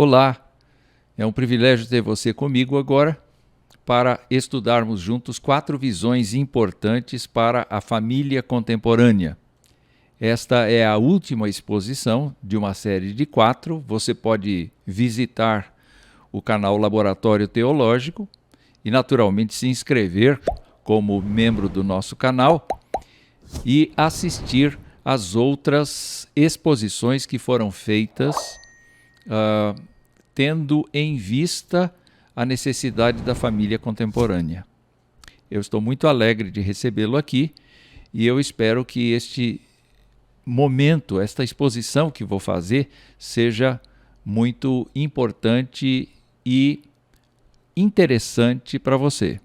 Olá, é um privilégio ter você comigo agora para estudarmos juntos 4 visões importantes para a família contemporânea. Esta é a última exposição de uma série de 4. Você pode visitar o canal Laboratório Teológico e, naturalmente, se inscrever como membro do nosso canal e assistir às outras exposições que foram feitas tendo em vista a necessidade da família contemporânea. Eu estou muito alegre de recebê-lo aqui e eu espero que este momento, esta exposição que vou fazer, seja muito importante e interessante para você.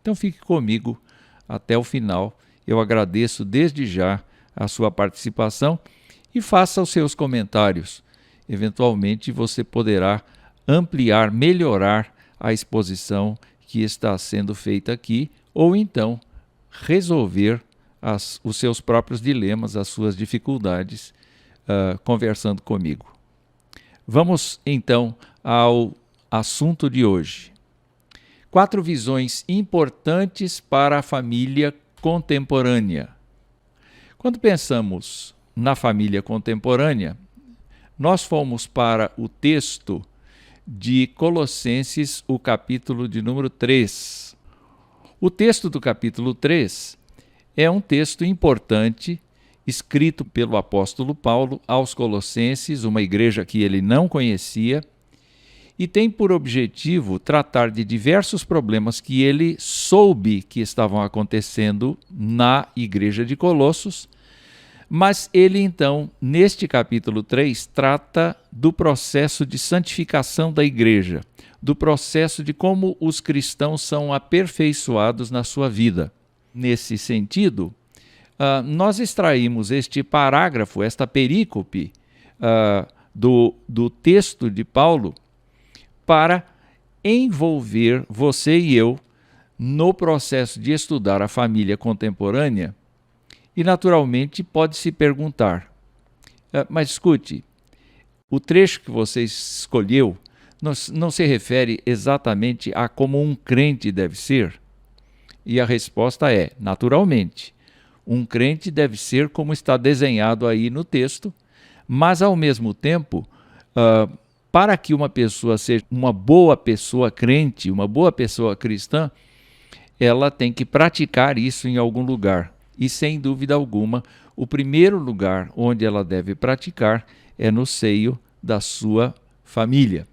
Então fique comigo até o final. Eu agradeço desde já a sua participação e faça os seus comentários. Eventualmente você poderá ampliar, melhorar a exposição que está sendo feita aqui, ou então resolver os seus próprios dilemas, as suas dificuldades, conversando comigo. Vamos então ao assunto de hoje. 4 visões importantes para a família contemporânea. Quando pensamos na família contemporânea, nós fomos para o texto de Colossenses, o capítulo de número 3. O texto do capítulo 3 é um texto importante, escrito pelo apóstolo Paulo aos Colossenses, uma igreja que ele não conhecia, e tem por objetivo tratar de diversos problemas que ele soube que estavam acontecendo na igreja de Colossos. Mas ele, então, neste capítulo 3, trata do processo de santificação da igreja, do processo de como os cristãos são aperfeiçoados na sua vida. Nesse sentido, nós extraímos este parágrafo, esta perícope do texto de Paulo para envolver você e eu no processo de estudar a família contemporânea. E, naturalmente, pode se perguntar, mas escute, o trecho que você escolheu não se refere exatamente a como um crente deve ser? E a resposta é, naturalmente, um crente deve ser como está desenhado aí no texto, mas, ao mesmo tempo, para que uma pessoa seja uma boa pessoa crente, uma boa pessoa cristã, ela tem que praticar isso em algum lugar. E, sem dúvida alguma, o primeiro lugar onde ela deve praticar é no seio da sua família.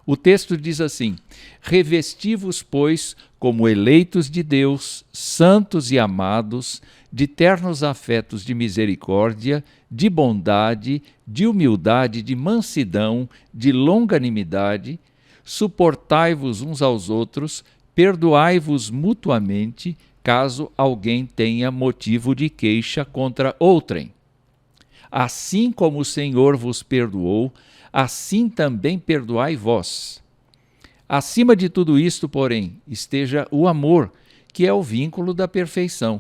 O texto diz assim: revesti-vos, pois, como eleitos de Deus, santos e amados, de ternos afetos de misericórdia, de bondade, de humildade, de mansidão, de longanimidade, suportai-vos uns aos outros, perdoai-vos mutuamente, caso alguém tenha motivo de queixa contra outrem. Assim como o Senhor vos perdoou, assim também perdoai vós. Acima de tudo isto, porém, esteja o amor, que é o vínculo da perfeição,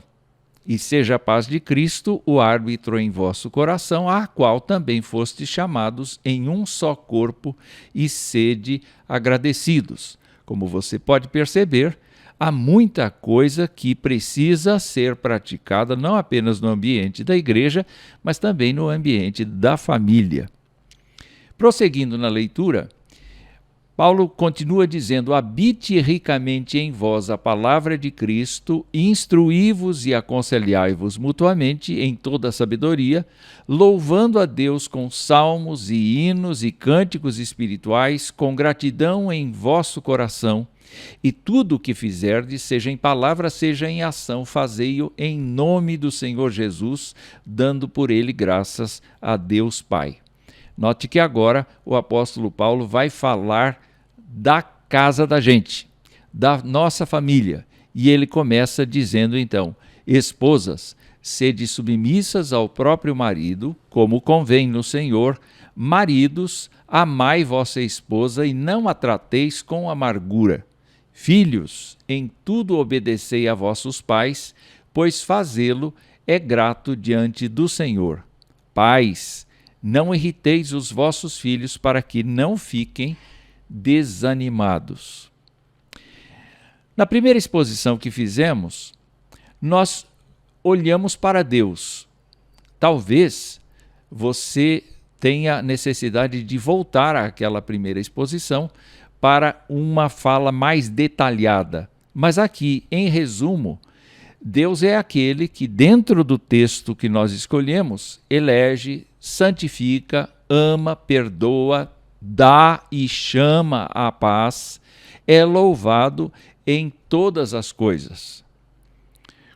e seja a paz de Cristo o árbitro em vosso coração, a qual também fostes chamados em um só corpo, e sede agradecidos. Como você pode perceber, há muita coisa que precisa ser praticada não apenas no ambiente da igreja, mas também no ambiente da família. Prosseguindo na leitura, Paulo continua dizendo: habite ricamente em vós a palavra de Cristo, instruí-vos e aconselhai-vos mutuamente em toda a sabedoria, louvando a Deus com salmos e hinos e cânticos espirituais, com gratidão em vosso coração. E tudo o que fizerdes, seja em palavra, seja em ação, fazei-o em nome do Senhor Jesus, dando por ele graças a Deus Pai. Note que agora o apóstolo Paulo vai falar da casa da gente, da nossa família. E ele começa dizendo então: esposas, sede submissas ao próprio marido, como convém no Senhor. Maridos, amai vossa esposa e não a trateis com amargura. Filhos, em tudo obedecei a vossos pais, pois fazê-lo é grato diante do Senhor. Pais, Não irriteis os vossos filhos para que não fiquem desanimados. Na primeira exposição que fizemos, nós olhamos para Deus. Talvez você tenha necessidade de voltar àquela primeira exposição para uma fala mais detalhada. Mas aqui, em resumo, Deus é aquele que, dentro do texto que nós escolhemos, elege, santifica, ama, perdoa, dá e chama à paz, é louvado em todas as coisas.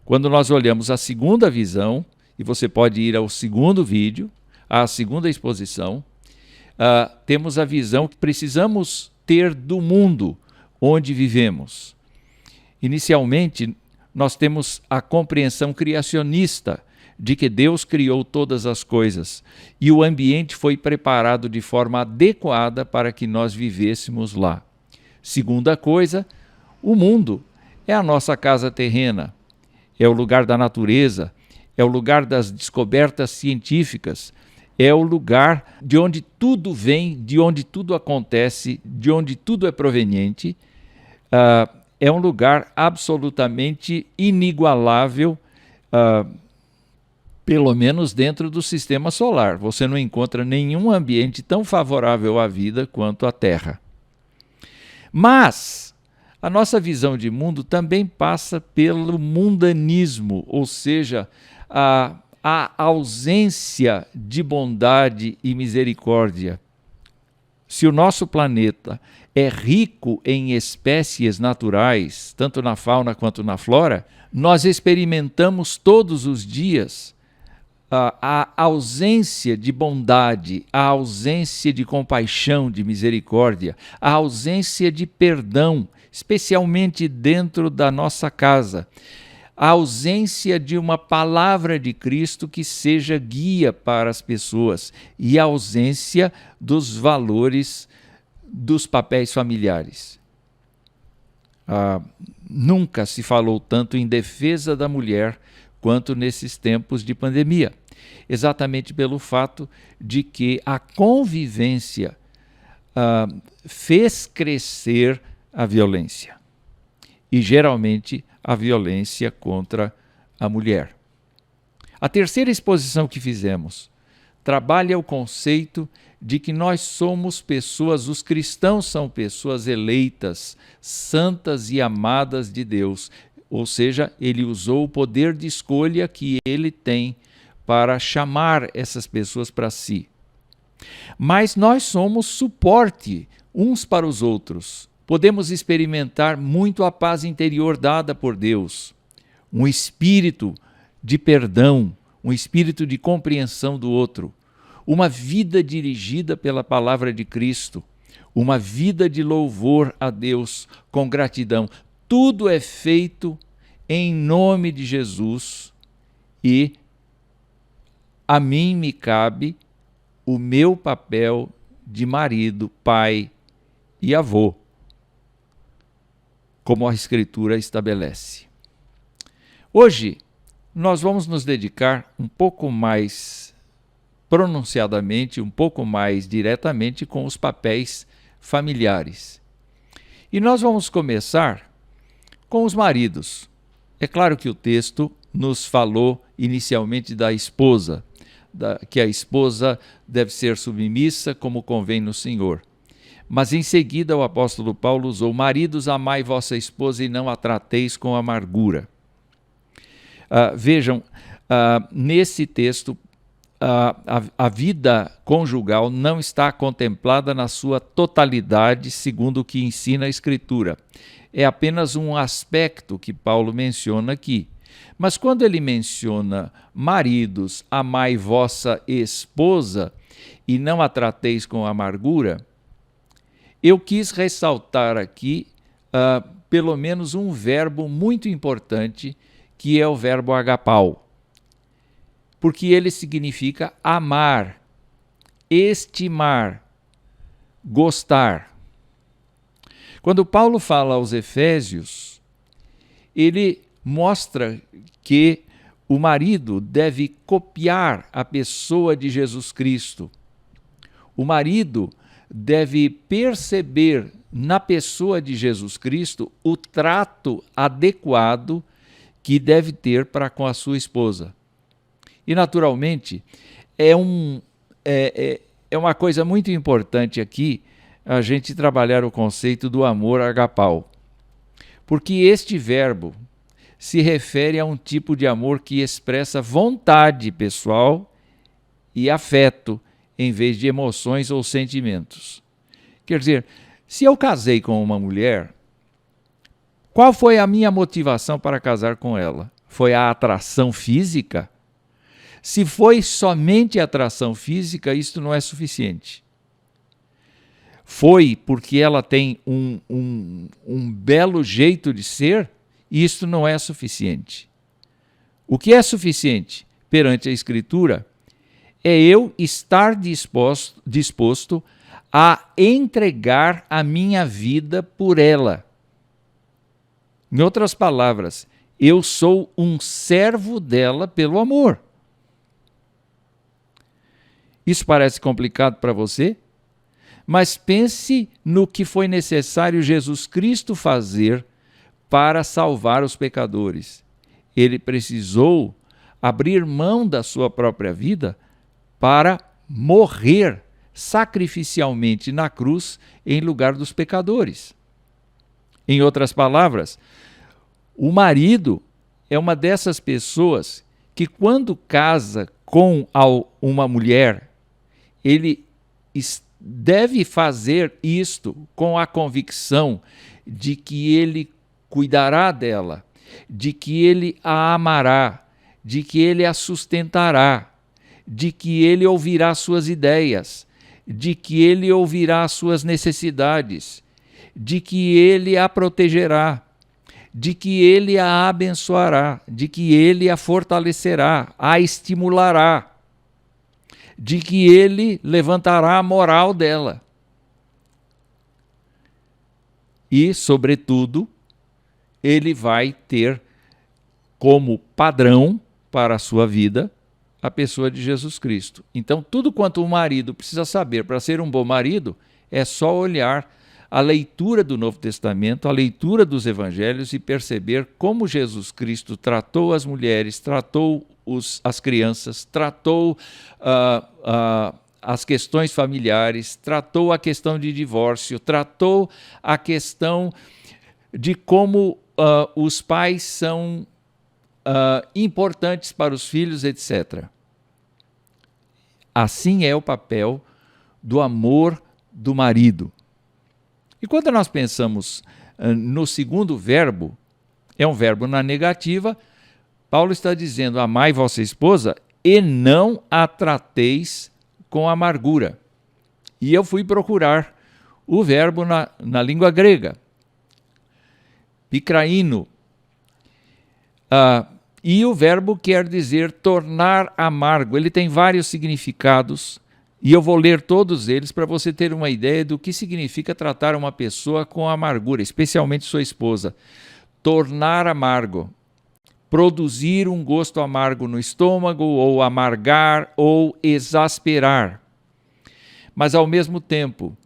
Quando nós olhamos a segunda visão, e você pode ir ao segundo vídeo, à segunda exposição, temos a visão que precisamos ter do mundo onde vivemos. Inicialmente, nós temos a compreensão criacionista de que Deus criou todas as coisas e o ambiente foi preparado de forma adequada para que nós vivêssemos lá. Segunda coisa, o mundo é a nossa casa terrena, é o lugar da natureza, é o lugar das descobertas científicas, é o lugar de onde tudo vem, de onde tudo acontece, de onde tudo é proveniente. É um lugar absolutamente inigualável, pelo menos dentro do sistema solar. Você não encontra nenhum ambiente tão favorável à vida quanto a Terra. Mas a nossa visão de mundo também passa pelo mundanismo, ou seja, a ausência de bondade e misericórdia. Se o nosso planeta é rico em espécies naturais, tanto na fauna quanto na flora, nós experimentamos todos os dias a ausência de bondade, a ausência de compaixão, de misericórdia, a ausência de perdão, especialmente dentro da nossa casa. A ausência de uma palavra de Cristo que seja guia para as pessoas e a ausência dos valores dos papéis familiares. Nunca se falou tanto em defesa da mulher quanto nesses tempos de pandemia, exatamente pelo fato de que a convivência fez crescer a violência. E geralmente a violência contra a mulher. A terceira exposição que fizemos trabalha o conceito de que nós somos pessoas, os cristãos são pessoas eleitas, santas e amadas de Deus. Ou seja, ele usou o poder de escolha que ele tem para chamar essas pessoas para si. Mas nós somos suporte uns para os outros. Podemos experimentar muito a paz interior dada por Deus, um espírito de perdão, um espírito de compreensão do outro, uma vida dirigida pela palavra de Cristo, uma vida de louvor a Deus com gratidão. Tudo é feito em nome de Jesus e a mim me cabe o meu papel de marido, pai e avô, como a Escritura estabelece. Hoje, nós vamos nos dedicar um pouco mais pronunciadamente, um pouco mais diretamente com os papéis familiares. E nós vamos começar com os maridos. É claro que o texto nos falou inicialmente da esposa, que a esposa deve ser submissa como convém no Senhor. Mas em seguida o apóstolo Paulo usou: maridos, amai vossa esposa e não a trateis com amargura. Vejam, nesse texto, a vida conjugal não está contemplada na sua totalidade, segundo o que ensina a Escritura. É apenas um aspecto que Paulo menciona aqui. Mas quando ele menciona: maridos, amai vossa esposa e não a trateis com amargura, eu quis ressaltar aqui pelo menos um verbo muito importante, que é o verbo agapau, porque ele significa amar, estimar, gostar. Quando Paulo fala aos Efésios, ele mostra que o marido deve copiar a pessoa de Jesus Cristo, O marido deve perceber na pessoa de Jesus Cristo o trato adequado que deve ter para com a sua esposa. E, naturalmente, é uma coisa muito importante aqui a gente trabalhar o conceito do amor agapau, porque este verbo se refere a um tipo de amor que expressa vontade pessoal e afeto, em vez de emoções ou sentimentos. Quer dizer, se eu casei com uma mulher, qual foi a minha motivação para casar com ela? Foi a atração física? Se foi somente atração física, isto não é suficiente. Foi porque ela tem um belo jeito de ser, isto não é suficiente. O que é suficiente perante a Escritura é eu estar disposto a entregar a minha vida por ela. Em outras palavras, eu sou um servo dela pelo amor. Isso parece complicado para você? Mas pense no que foi necessário Jesus Cristo fazer para salvar os pecadores. Ele precisou abrir mão da sua própria vida para morrer sacrificialmente na cruz em lugar dos pecadores. Em outras palavras, o marido é uma dessas pessoas que, quando casa com uma mulher, ele deve fazer isto com a convicção de que ele cuidará dela, de que ele a amará, de que ele a sustentará, de que ele ouvirá suas ideias, de que ele ouvirá suas necessidades, de que ele a protegerá, de que ele a abençoará, de que ele a fortalecerá, a estimulará, de que ele levantará a moral dela. E, sobretudo, ele vai ter como padrão para a sua vida a pessoa de Jesus Cristo. Então, tudo quanto o marido precisa saber para ser um bom marido é só olhar a leitura do Novo Testamento, a leitura dos Evangelhos e perceber como Jesus Cristo tratou as mulheres, tratou as crianças, tratou as questões familiares, tratou a questão de divórcio, tratou a questão de como os pais são importantes para os filhos, etc. Assim é o papel do amor do marido. E quando nós pensamos no segundo verbo, é um verbo na negativa, Paulo está dizendo: amai vossa esposa e não a trateis com amargura. E eu fui procurar o verbo na língua grega, pikraino, e o verbo quer dizer tornar amargo. Ele tem vários significados e eu vou ler todos eles para você ter uma ideia do que significa tratar uma pessoa com amargura, especialmente sua esposa. Tornar amargo, produzir um gosto amargo no estômago, ou amargar, ou exasperar. Mas, ao mesmo tempo,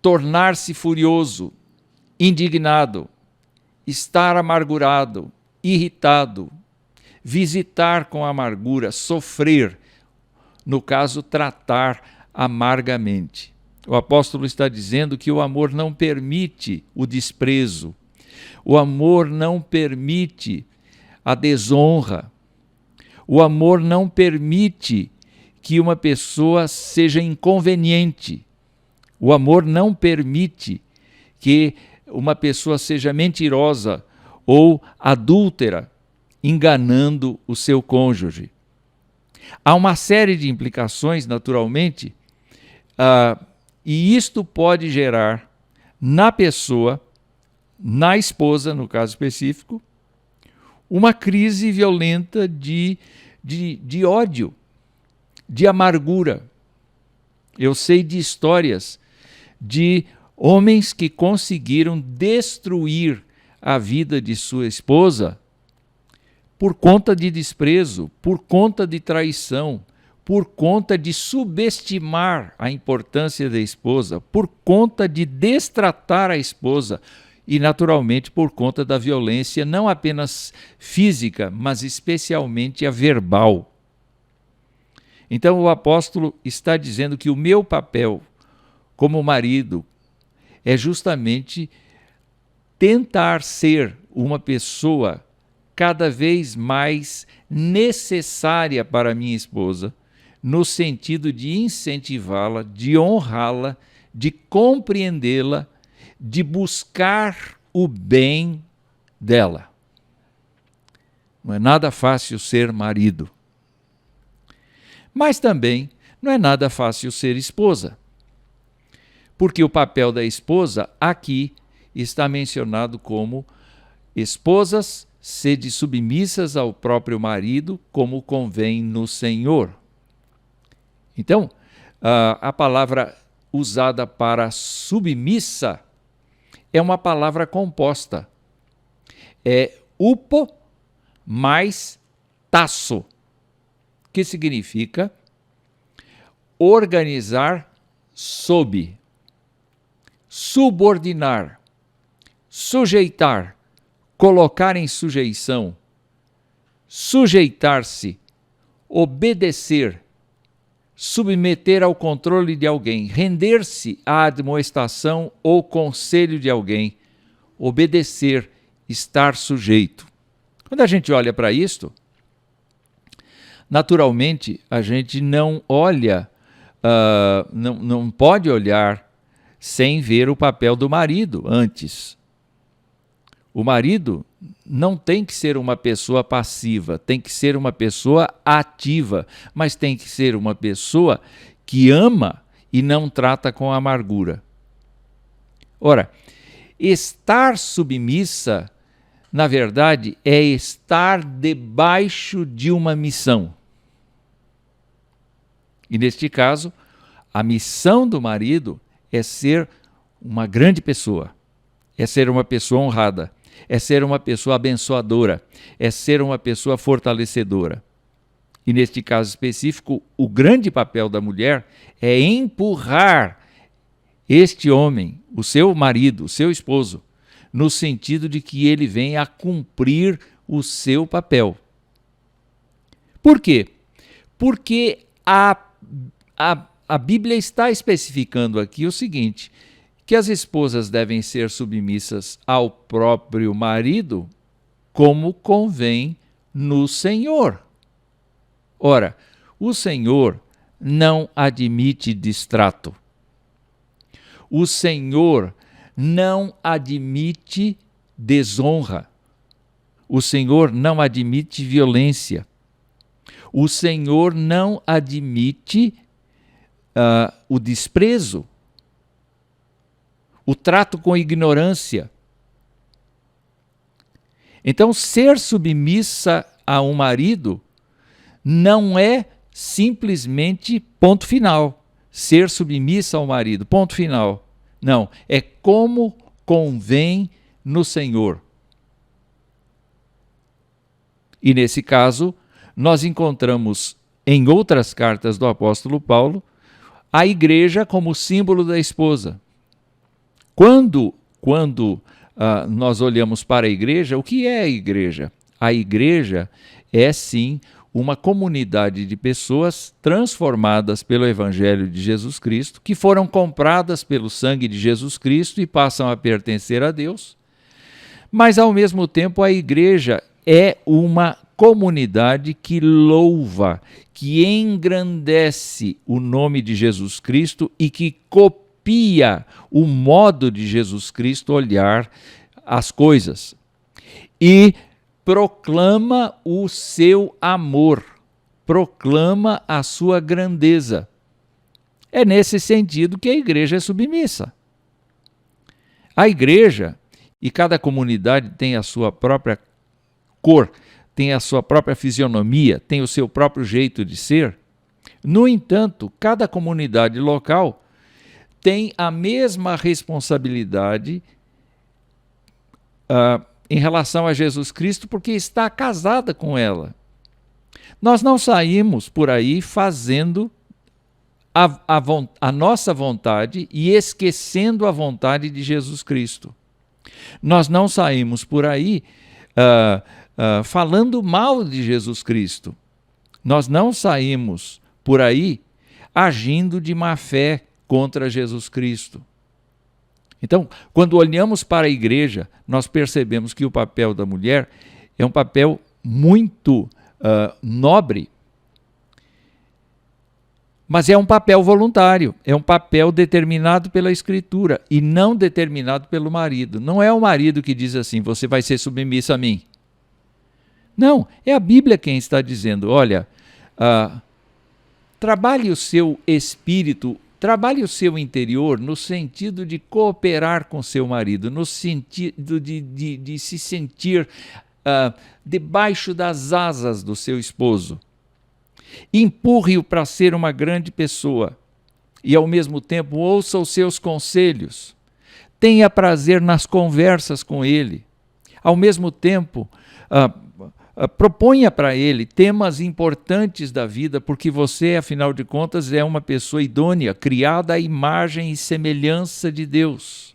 tornar-se furioso, indignado, estar amargurado, irritado, visitar com amargura, sofrer, no caso, tratar amargamente. O apóstolo está dizendo que o amor não permite o desprezo, o amor não permite a desonra, o amor não permite que uma pessoa seja inconveniente, o amor não permite que uma pessoa seja mentirosa ou adúltera, enganando o seu cônjuge. Há uma série de implicações, naturalmente, e isto pode gerar na pessoa, na esposa, no caso específico, uma crise violenta de ódio, de amargura. Eu sei de histórias de homens que conseguiram destruir a vida de sua esposa por conta de desprezo, por conta de traição, por conta de subestimar a importância da esposa, por conta de destratar a esposa e, naturalmente, por conta da violência, não apenas física, mas especialmente a verbal. Então, o apóstolo está dizendo que o meu papel como marido é justamente tentar ser uma pessoa cada vez mais necessária para minha esposa, no sentido de incentivá-la, de honrá-la, de compreendê-la, de buscar o bem dela. Não é nada fácil ser marido. Mas também não é nada fácil ser esposa. Porque o papel da esposa aqui está mencionado como: esposas, sede submissas ao próprio marido, como convém no Senhor. Então, a palavra usada para submissa é uma palavra composta. É upo mais tasso, que significa organizar sob, subordinar, sujeitar, colocar em sujeição, sujeitar-se, obedecer, submeter ao controle de alguém, render-se à admoestação ou conselho de alguém, obedecer, estar sujeito. Quando a gente olha para isto, naturalmente a gente não olha, não pode olhar sem ver o papel do marido antes. O marido não tem que ser uma pessoa passiva, tem que ser uma pessoa ativa, mas tem que ser uma pessoa que ama e não trata com amargura. Ora, estar submissa, na verdade, é estar debaixo de uma missão. E neste caso, a missão do marido é ser uma grande pessoa, é ser uma pessoa honrada, é ser uma pessoa abençoadora, é ser uma pessoa fortalecedora. E neste caso específico, o grande papel da mulher é empurrar este homem, o seu marido, o seu esposo, no sentido de que ele venha a cumprir o seu papel. Por quê? Porque a Bíblia está especificando aqui o seguinte: que as esposas devem ser submissas ao próprio marido, como convém no Senhor. Ora, o Senhor não admite distrato. O Senhor não admite desonra. O Senhor não admite violência. O Senhor não admite o desprezo, o trato com ignorância. Então, ser submissa a um marido não é simplesmente ponto final. Ser submissa ao marido, ponto final. Não, é como convém no Senhor. E nesse caso, nós encontramos em outras cartas do apóstolo Paulo a igreja como símbolo da esposa. Quando nós olhamos para a igreja, o que é a igreja? A igreja é sim uma comunidade de pessoas transformadas pelo Evangelho de Jesus Cristo, que foram compradas pelo sangue de Jesus Cristo e passam a pertencer a Deus. Mas, ao mesmo tempo, a igreja é uma comunidade que louva, que engrandece o nome de Jesus Cristo e que copia o modo de Jesus Cristo olhar as coisas. E proclama o seu amor, proclama a sua grandeza. É nesse sentido que a igreja é submissa. A igreja, e cada comunidade tem a sua própria cor, tem a sua própria fisionomia, tem o seu próprio jeito de ser. No entanto, cada comunidade local tem a mesma responsabilidade em relação a Jesus Cristo porque está casada com ela. Nós não saímos por aí fazendo a nossa vontade e esquecendo a vontade de Jesus Cristo. Nós não saímos por aí falando mal de Jesus Cristo. Nós não saímos por aí agindo de má fé contra Jesus Cristo. Então, quando olhamos para a igreja, nós percebemos que o papel da mulher é um papel muito nobre, mas é um papel voluntário, é um papel determinado pela Escritura e não determinado pelo marido. Não é o marido que diz assim, você vai ser submissa a mim. Não, é a Bíblia quem está dizendo, olha, trabalhe o seu espírito, trabalhe o seu interior no sentido de cooperar com seu marido, no sentido de se sentir debaixo das asas do seu esposo. Empurre-o para ser uma grande pessoa e, ao mesmo tempo, ouça os seus conselhos. Tenha prazer nas conversas com ele. Ao mesmo tempo, proponha para ele temas importantes da vida, porque você, afinal de contas, é uma pessoa idônea, criada à imagem e semelhança de Deus.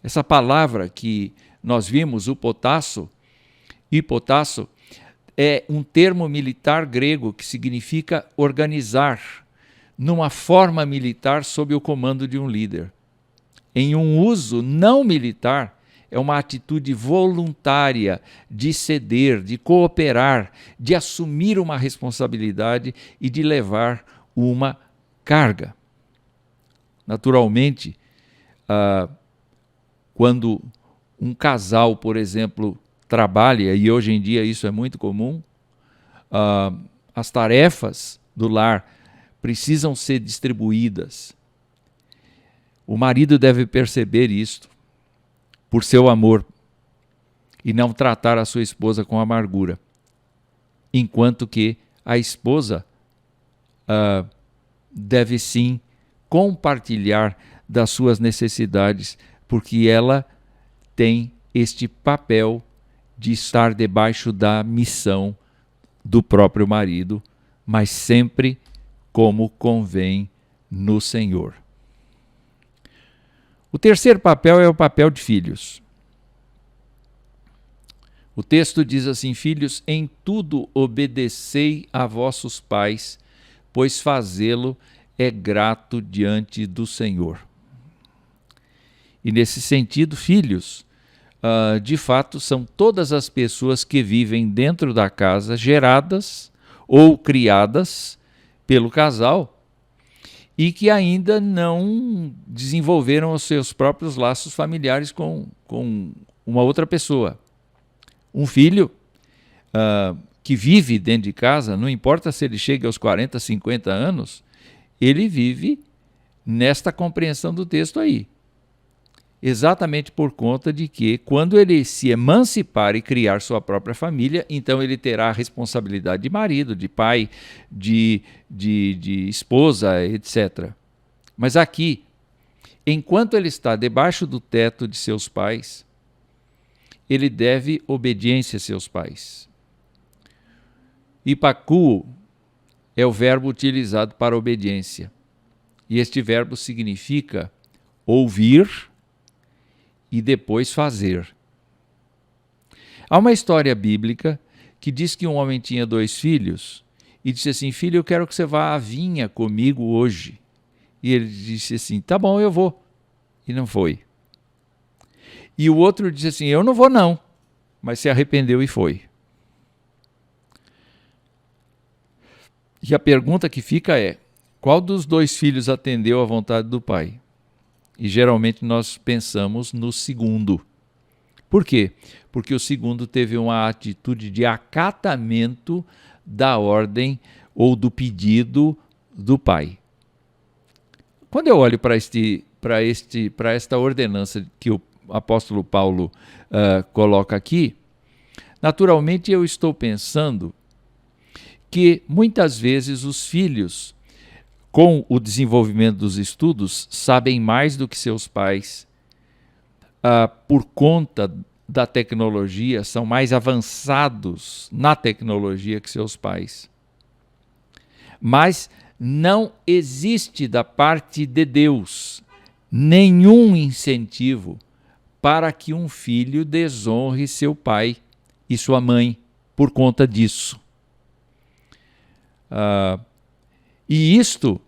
Essa palavra que nós vimos, hipotasso, é um termo militar grego que significa organizar numa forma militar sob o comando de um líder. Em um uso não militar, é uma atitude voluntária de ceder, de cooperar, de assumir uma responsabilidade e de levar uma carga. Naturalmente, quando um casal, por exemplo, trabalha, e hoje em dia isso é muito comum, as tarefas do lar precisam ser distribuídas. O marido deve perceber isto por seu amor e não tratar a sua esposa com amargura, enquanto que a esposa deve sim compartilhar das suas necessidades, porque ela tem este papel de estar debaixo da missão do próprio marido, mas sempre como convém no Senhor. O terceiro papel é o papel de filhos. O texto diz assim: filhos, em tudo obedecei a vossos pais, pois fazê-lo é grato diante do Senhor. E nesse sentido, filhos, de fato, são todas as pessoas que vivem dentro da casa, geradas ou criadas pelo casal, e que ainda não desenvolveram os seus próprios laços familiares com uma outra pessoa. Um filho que vive dentro de casa, não importa se ele chega aos 40, 50 anos, ele vive nesta compreensão do texto aí. Exatamente por conta de que, quando ele se emancipar e criar sua própria família, então ele terá a responsabilidade de marido, de pai, de esposa, etc. Mas aqui, enquanto ele está debaixo do teto de seus pais, ele deve obediência a seus pais. Ipacuo é o verbo utilizado para obediência. E este verbo significa ouvir e depois fazer. Há uma história bíblica que diz que um homem tinha 2 filhos e disse assim: filho, eu quero que você vá à vinha comigo hoje. E ele disse assim: tá bom, eu vou. E não foi. E o outro disse assim: eu não vou não, mas se arrependeu e foi. E a pergunta que fica é: qual dos 2 filhos atendeu à vontade do pai? E geralmente nós pensamos no segundo. Por quê? Porque o segundo teve uma atitude de acatamento da ordem ou do pedido do pai. Quando eu olho para esta ordenança que o apóstolo Paulo coloca aqui, naturalmente eu estou pensando que muitas vezes os filhos, com o desenvolvimento dos estudos, sabem mais do que seus pais, por conta da tecnologia, são mais avançados na tecnologia que seus pais. Mas não existe da parte de Deus nenhum incentivo para que um filho desonre seu pai e sua mãe por conta disso. E isto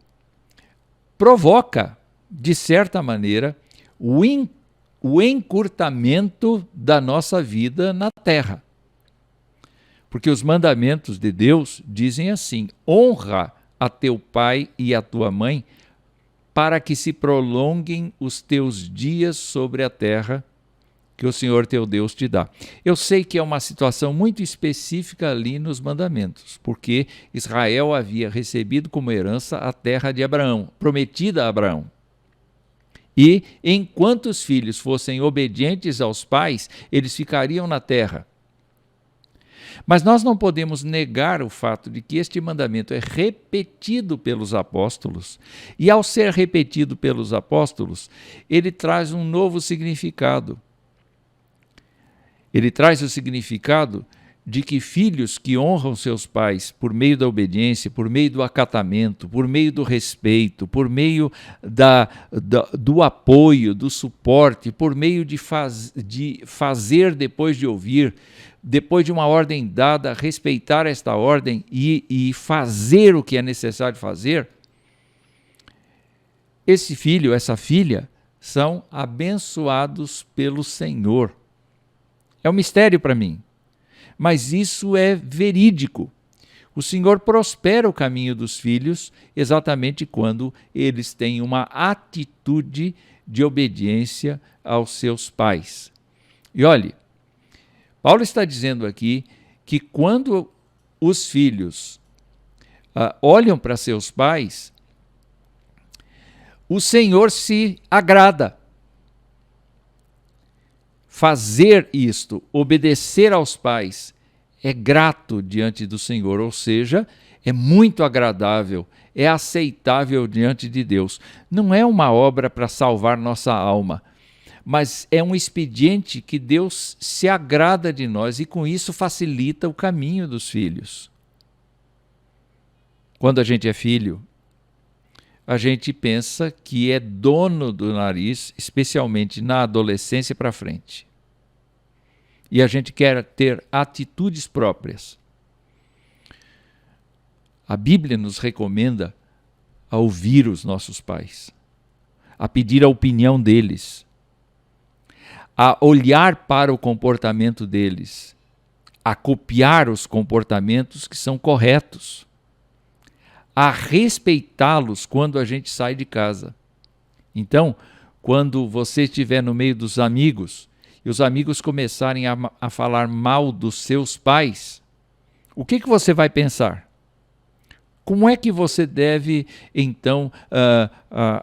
provoca, de certa maneira, o encurtamento da nossa vida na terra. Porque os mandamentos de Deus dizem assim: honra a teu pai e a tua mãe, para que se prolonguem os teus dias sobre a terra que o Senhor teu Deus te dá. Eu sei que é uma situação muito específica ali nos mandamentos, porque Israel havia recebido como herança a terra de Abraão, prometida a Abraão. E enquanto os filhos fossem obedientes aos pais, eles ficariam na terra. Mas nós não podemos negar o fato de que este mandamento é repetido pelos apóstolos, e ao ser repetido pelos apóstolos, ele traz um novo significado. Ele traz o significado de que filhos que honram seus pais por meio da obediência, por meio do acatamento, por meio do respeito, por meio do apoio, do suporte, por meio de fazer depois de ouvir, depois de uma ordem dada, respeitar esta ordem e fazer o que é necessário fazer, esse filho, essa filha, são abençoados pelo Senhor. É um mistério para mim, mas isso é verídico. O Senhor prospera o caminho dos filhos exatamente quando eles têm uma atitude de obediência aos seus pais. E olhe, Paulo está dizendo aqui que quando os filhos olham para seus pais, o Senhor se agrada. Fazer isto, obedecer aos pais, é grato diante do Senhor, ou seja, é muito agradável, é aceitável diante de Deus. Não é uma obra para salvar nossa alma, mas é um expediente que Deus se agrada de nós e com isso facilita o caminho dos filhos. Quando a gente é filho, a gente pensa que é dono do nariz, especialmente na adolescência para frente. E a gente quer ter atitudes próprias. A Bíblia nos recomenda a ouvir os nossos pais, a pedir a opinião deles, a olhar para o comportamento deles, a copiar os comportamentos que são corretos, a respeitá-los quando a gente sai de casa. Então, quando você estiver no meio dos amigos e os amigos começarem a falar mal dos seus pais, o que você vai pensar? Como é que você deve, então,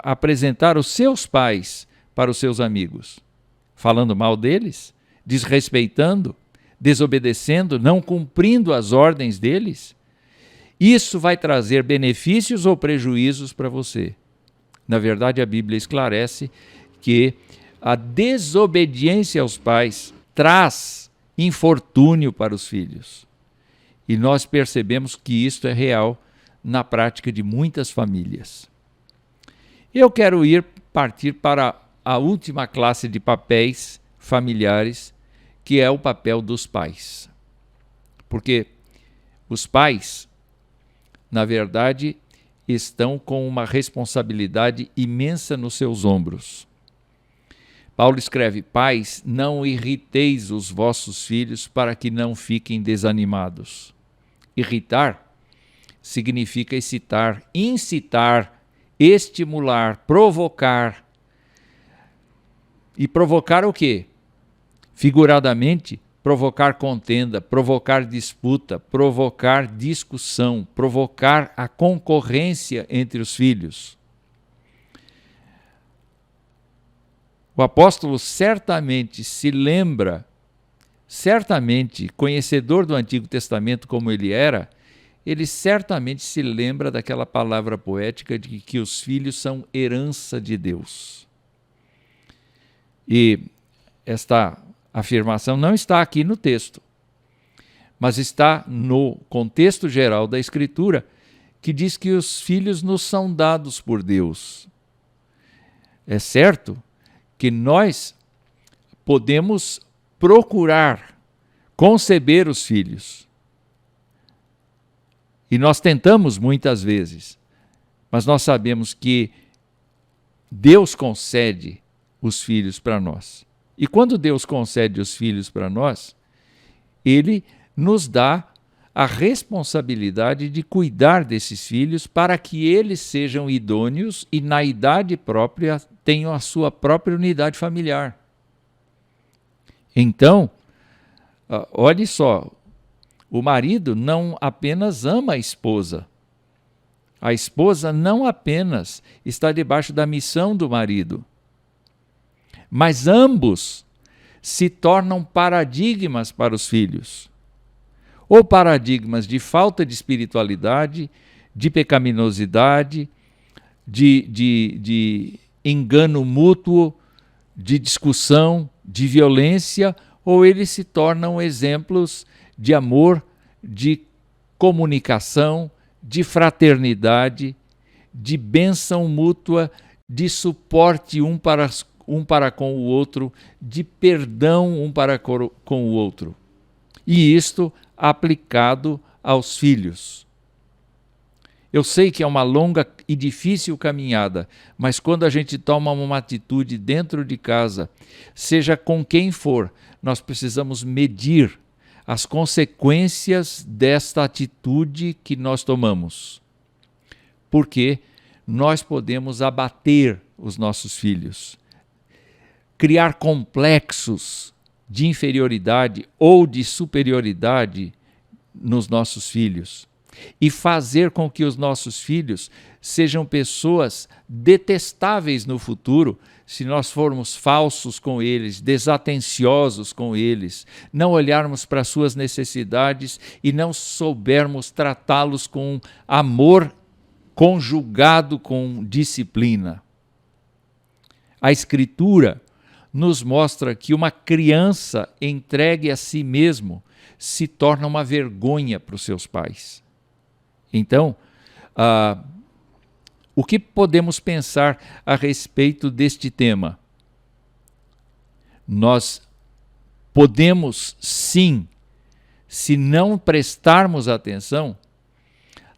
apresentar os seus pais para os seus amigos? Falando mal deles? Desrespeitando? Desobedecendo? Não cumprindo as ordens deles? Isso vai trazer benefícios ou prejuízos para você? Na verdade, a Bíblia esclarece que a desobediência aos pais traz infortúnio para os filhos. E nós percebemos que isto é real na prática de muitas famílias. Eu quero partir para a última classe de papéis familiares, que é o papel dos pais. Porque os pais, na verdade, estão com uma responsabilidade imensa nos seus ombros. Paulo escreve: pais, não irriteis os vossos filhos para que não fiquem desanimados. Irritar significa excitar, incitar, estimular, provocar. E provocar o quê? Figuradamente, provocar contenda, provocar disputa, provocar discussão, provocar a concorrência entre os filhos. O apóstolo certamente se lembra, conhecedor do Antigo Testamento como ele era, ele certamente se lembra daquela palavra poética de que os filhos são herança de Deus. E esta afirmação não está aqui no texto, mas está no contexto geral da Escritura, que diz que os filhos nos são dados por Deus. É certo que nós podemos procurar conceber os filhos. E nós tentamos muitas vezes, mas nós sabemos que Deus concede os filhos para nós. E quando Deus concede os filhos para nós, Ele nos dá a responsabilidade de cuidar desses filhos para que eles sejam idôneos e, na idade própria, tenham a sua própria unidade familiar. Então, olhe só, o marido não apenas ama a esposa não apenas está debaixo da missão do marido, mas ambos se tornam paradigmas para os filhos. Ou paradigmas de falta de espiritualidade, de pecaminosidade, de engano mútuo, de discussão, de violência, ou eles se tornam exemplos de amor, de comunicação, de fraternidade, de bênção mútua, de suporte um para com o outro, de perdão um para com o outro. E isto aplicado aos filhos. Eu sei que é uma longa e difícil caminhada, mas quando a gente toma uma atitude dentro de casa, seja com quem for, nós precisamos medir as consequências desta atitude que nós tomamos. Porque nós podemos abater os nossos filhos, criar complexos de inferioridade ou de superioridade nos nossos filhos e fazer com que os nossos filhos sejam pessoas detestáveis no futuro se nós formos falsos com eles, desatenciosos com eles, não olharmos para suas necessidades e não soubermos tratá-los com amor conjugado com disciplina. A Escritura nos mostra que uma criança entregue a si mesmo se torna uma vergonha para os seus pais. Então, o que podemos pensar a respeito deste tema? Nós podemos, sim, se não prestarmos atenção,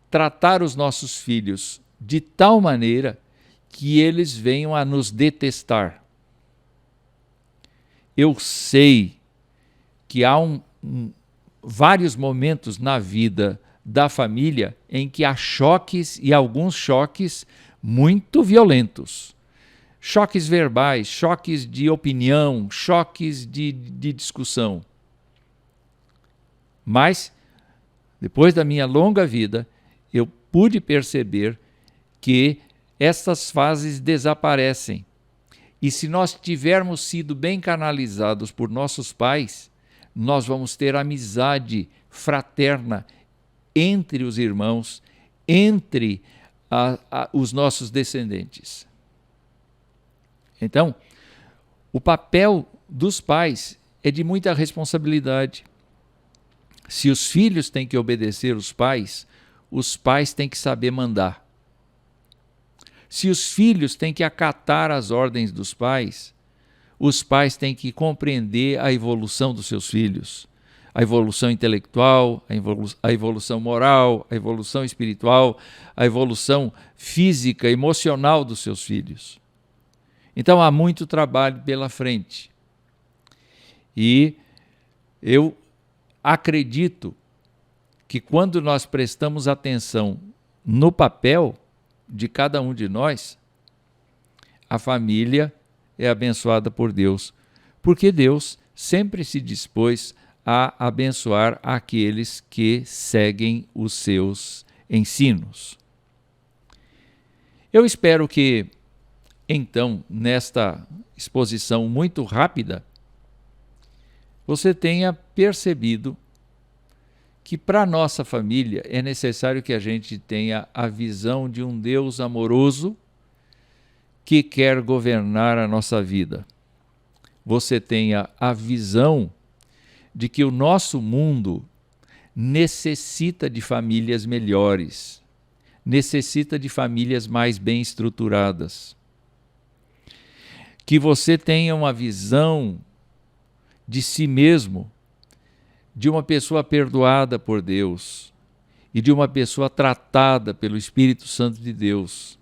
tratar os nossos filhos de tal maneira que eles venham a nos detestar. Eu sei que há vários momentos na vida da família em que há choques e alguns choques muito violentos. Choques verbais, choques de opinião, choques de discussão. Mas, depois da minha longa vida, eu pude perceber que estas fases desaparecem. E se nós tivermos sido bem canalizados por nossos pais, nós vamos ter amizade fraterna entre os irmãos, entre os nossos descendentes. Então, o papel dos pais é de muita responsabilidade. Se os filhos têm que obedecer os pais têm que saber mandar. Se os filhos têm que acatar as ordens dos pais, os pais têm que compreender a evolução dos seus filhos. A evolução intelectual, a evolução moral, a evolução espiritual, a evolução física, emocional dos seus filhos. Então há muito trabalho pela frente. E eu acredito que quando nós prestamos atenção no papel de cada um de nós, a família é abençoada por Deus, porque Deus sempre se dispôs a abençoar aqueles que seguem os seus ensinos. Eu espero que, então, nesta exposição muito rápida, você tenha percebido que para a nossa família é necessário que a gente tenha a visão de um Deus amoroso que quer governar a nossa vida. você tenha a visão de que o nosso mundo necessita de famílias melhores, necessita de famílias mais bem estruturadas. Que você tenha uma visão de si mesmo, de uma pessoa perdoada por Deus e de uma pessoa tratada pelo Espírito Santo de Deus.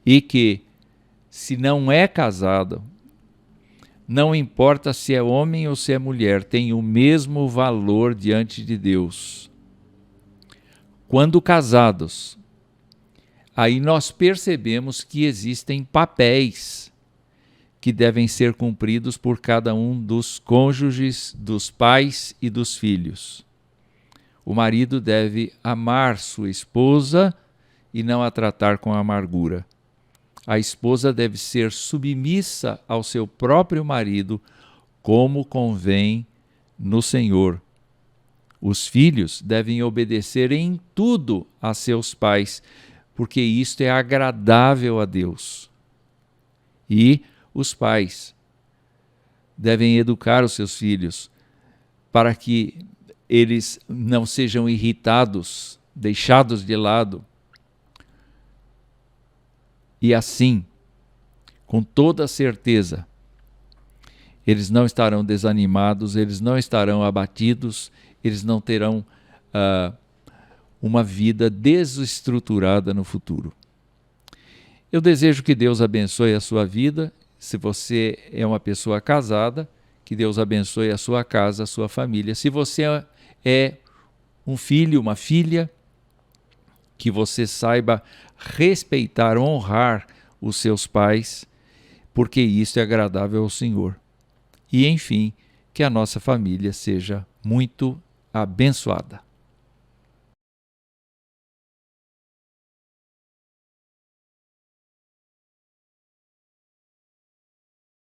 E que, se não é casado, não importa se é homem ou se é mulher, tem o mesmo valor diante de Deus. Quando casados, aí nós percebemos que existem papéis que devem ser cumpridos por cada um dos cônjuges, dos pais e dos filhos. O marido deve amar sua esposa e não a tratar com amargura. A esposa deve ser submissa ao seu próprio marido, como convém no Senhor. Os filhos devem obedecer em tudo a seus pais, porque isto é agradável a Deus. E os pais devem educar os seus filhos para que eles não sejam irritados, deixados de lado. E assim, com toda certeza, eles não estarão desanimados, eles não estarão abatidos, eles não terão uma vida desestruturada no futuro. Eu desejo que Deus abençoe a sua vida. Se você é uma pessoa casada, que Deus abençoe a sua casa, a sua família. Se você é um filho, uma filha, que você saiba respeitar, honrar os seus pais, porque isso é agradável ao Senhor. E, enfim, que a nossa família seja muito abençoada.